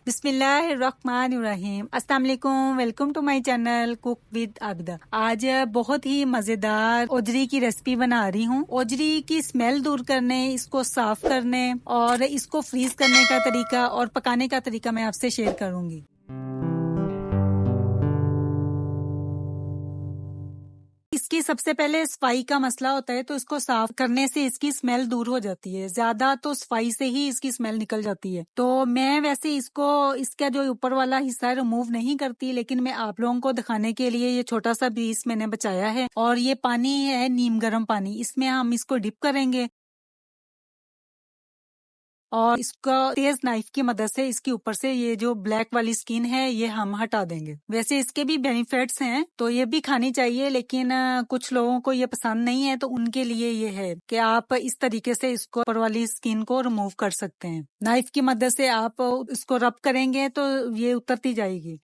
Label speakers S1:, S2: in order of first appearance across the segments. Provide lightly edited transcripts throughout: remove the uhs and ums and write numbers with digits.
S1: बिस्मिल्लाहिर्रहमानिर्रहीम। अस्सलाम वालेकुम, welcome to my channel cook with Abida. आज बहुत ही मजेदार ओजरी की रेसिपी बना रही हूँ। ओजरी की स्मेल दूर करने, इसको साफ करने और इसको फ्रीज करने का तरीका और पकाने का तरीका मैं आपसे शेयर करूंगी। इसकी सबसे पहले सफाई का मसला होता है, तो इसको साफ करने से इसकी स्मेल दूर हो जाती है। ज्यादा तो सफाई से ही इसकी स्मेल निकल जाती है। तो मैं वैसे इसको इसका जो ऊपर वाला हिस्सा है रिमूव नहीं करती, लेकिन मैं आप लोगों को दिखाने के लिए ये छोटा सा पीस मैंने बचाया है। और ये पानी है नीम गर्म पानी, इसमें हम इसको डिप करेंगे और इसका तेज नाइफ की मदद से इसके ऊपर से ये जो ब्लैक वाली स्किन है ये हम हटा देंगे। वैसे इसके भी बेनिफिट्स हैं, तो ये भी खानी चाहिए, लेकिन कुछ लोगों को ये पसंद नहीं है, तो उनके लिए ये है कि आप इस तरीके से इसको ऊपर वाली स्किन को रिमूव कर सकते हैं। नाइफ की मदद से आप इसको रब करेंगे तो ये उतरती जाएगी।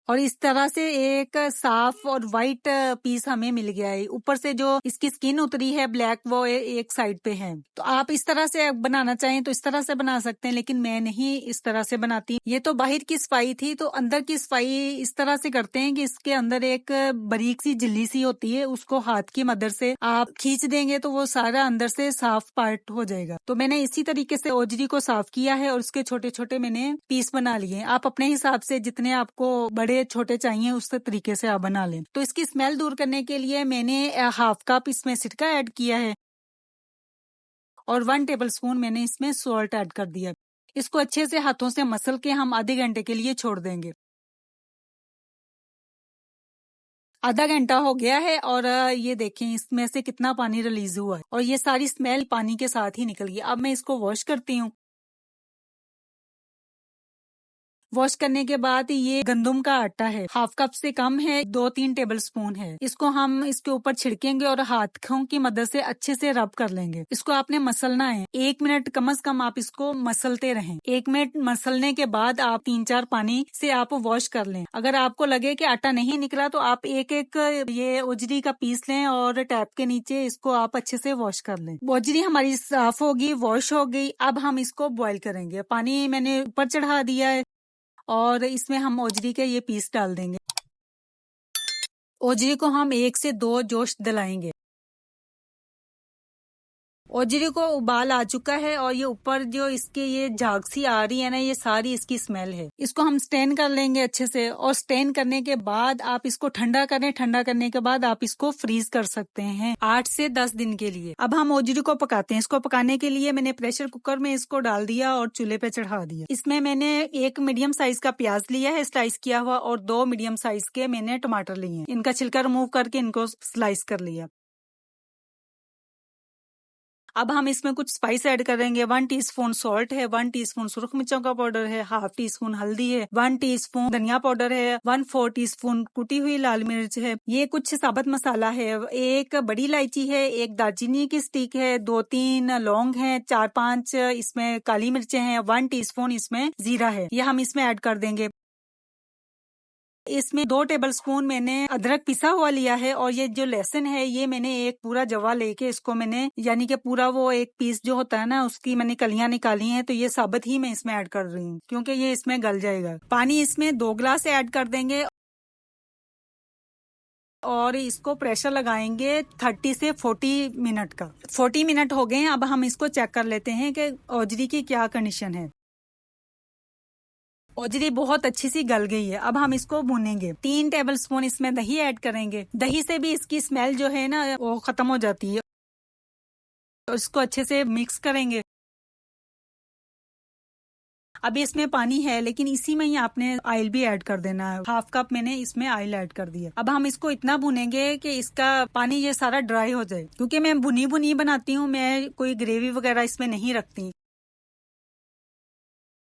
S1: और इस तरह से एक साफ और वाइट पीस हमें मिल गया है। ऊपर से जो इसकी स्किन उतरी है ब्लैक, वो एक साइड पे है। तो आप इस तरह से बनाना चाहें तो इस तरह से बना सकते हैं, लेकिन मैं नहीं इस तरह से बनाती। ये तो बाहर की सफाई थी, तो अंदर की सफाई इस तरह से करते हैं कि इसके अंदर एक बारीक सी झिल्ली सी होती है, उसको हाथ की मदद से आप खींच देंगे तो वो सारा अंदर से साफ पार्ट हो जाएगा। तो मैंने इसी तरीके से ओजरी को साफ किया है और उसके छोटे छोटे मैंने पीस बना लिए। आप अपने हिसाब से जितने आपको बड़े छोटे चाहिए उस तरीके से आप बना लें। तो इसकी स्मेल दूर करने के लिए मैंने हाफ कप इसमें सिरका ऐड किया है और 1 टेबलस्पून मैंने इसमें सॉल्ट ऐड कर दिया। इसको अच्छे से हाथों से मसल के हम आधे घंटे के लिए छोड़ देंगे। आधा घंटा हो गया है और ये देखें इसमें से कितना पानी रिलीज हुआ है और ये सारी स्मेल पानी के साथ ही निकल गई। अब मैं इसको वॉश करती हूँ। वॉश करने के बाद ये गंदुम का आटा है, हाफ कप से कम है, 2-3 टेबलस्पून है। इसको हम इसके ऊपर छिड़केंगे और हाथों की मदद से अच्छे से रब कर लेंगे। इसको आपने मसलना है, 1 मिनट कम से कम आप इसको मसलते रहें। 1 मिनट मसलने के बाद आप 3-4 पानी से आप वॉश कर लें। अगर आपको लगे कि आटा नहीं निकला तो आप एक एक ये ओजरी का पीस लें और टैप के नीचे इसको आप अच्छे से वॉश कर लें। ओजरी हमारी साफ होगी, वॉश हो गई। अब हम इसको बॉईल करेंगे। पानी मैंने ऊपर चढ़ा दिया है और इसमें हम ओजरी के ये पीस डाल देंगे। ओजरी को हम 1 से 2 जोश दिलाएंगे। ओजरी को उबाल आ चुका है और ये ऊपर जो इसके ये झाग सी आ रही है ना, ये सारी इसकी स्मेल है। इसको हम स्टेन कर लेंगे अच्छे से और स्टेन करने के बाद आप इसको ठंडा करें। ठंडा करने के बाद आप इसको फ्रीज कर सकते हैं 8 से 10 दिन के लिए। अब हम ओजरी को पकाते हैं। इसको पकाने के लिए मैंने प्रेशर कुकर में इसको डाल दिया और चूल्हे पे चढ़ा दिया। इसमें मैंने 1 मीडियम साइज का प्याज लिया है स्लाइस किया हुआ और 2 मीडियम साइज के मैंने टमाटर लिए हैं। इनका छिलका रिमूव करके इनको स्लाइस कर लिया। अब हम इसमें कुछ स्पाइस ऐड करेंगे। 1 टीस्पून सॉल्ट है, 1 टीस्पून सुरख मिर्चों का पाउडर है, हाफ टीस्पून हल्दी है, 1 टीस्पून धनिया पाउडर है, 1/4 टीस्पून कुटी हुई लाल मिर्च है। ये कुछ साबुत मसाला है। 1 बड़ी इलायची है, 1 दालचीनी की स्टिक है, 2-3 लौंग है, 4-5 इसमें काली मिर्चें हैं, 1 टीस्पून इसमें जीरा है। ये हम इसमें ऐड कर देंगे। इसमें 2 टेबलस्पून मैंने अदरक पिसा हुआ लिया है और ये जो लहसुन है ये मैंने एक पूरा जवा लेके इसको मैंने यानी कि पूरा वो एक पीस जो होता है ना उसकी मैंने कलियां निकाली हैं, तो ये साबुत ही मैं इसमें ऐड कर रही हूँ क्योंकि ये इसमें गल जाएगा। पानी इसमें 2 गिलास ऐड कर देंगे और इसको प्रेशर लगाएंगे 30 से 40 मिनट का। 40 मिनट हो गए हैं। अब हम इसको चेक कर लेते हैं कि ओजरी की क्या कंडीशन है। ओजरी बहुत अच्छी सी गल गई है। अब हम इसको भूनेंगे। 3 टेबलस्पून इसमें दही ऐड करेंगे। दही से भी इसकी स्मेल जो है ना वो खत्म हो जाती है और इसको अच्छे से मिक्स करेंगे। अभी इसमें पानी है लेकिन इसी में ही आपने ऑयल भी ऐड कर देना है। हाफ कप मैंने इसमें ऑयल ऐड कर दिया। अब हम इसको इतना भुनेंगे कि इसका पानी ये सारा ड्राई हो जाए, क्योंकि मैं भुनी भुनी बनाती हूँ, मैं कोई ग्रेवी वगैरह इसमें नहीं रखती।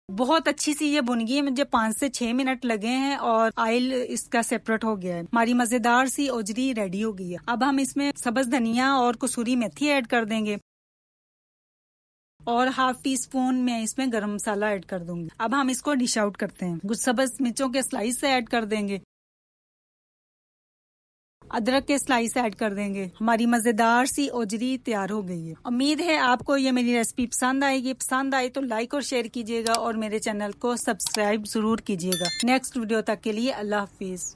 S1: बहुत अच्छी सी ये बुन गई है। मुझे 5 से 6 मिनट लगे हैं और ऑयल इसका सेपरेट हो गया है। हमारी मजेदार सी ओजरी रेडी हो गई है। अब हम इसमें सब्ज धनिया और कसूरी मेथी ऐड कर देंगे और हाफ टी स्पून मैं इसमें गरम मसाला ऐड कर दूंगी। अब हम इसको डिश आउट करते हैं। कुछ सब्ज मिर्चों के स्लाइस से ऐड कर देंगे अदरक के स्लाइस ऐड कर देंगे। हमारी मजेदार सी ओजरी तैयार हो गई है। उम्मीद है आपको ये मेरी रेसिपी पसंद आएगी। पसंद आई तो लाइक और शेयर कीजिएगा और मेरे चैनल को सब्सक्राइब जरूर कीजिएगा। नेक्स्ट वीडियो तक के लिए अल्लाह हाफिज।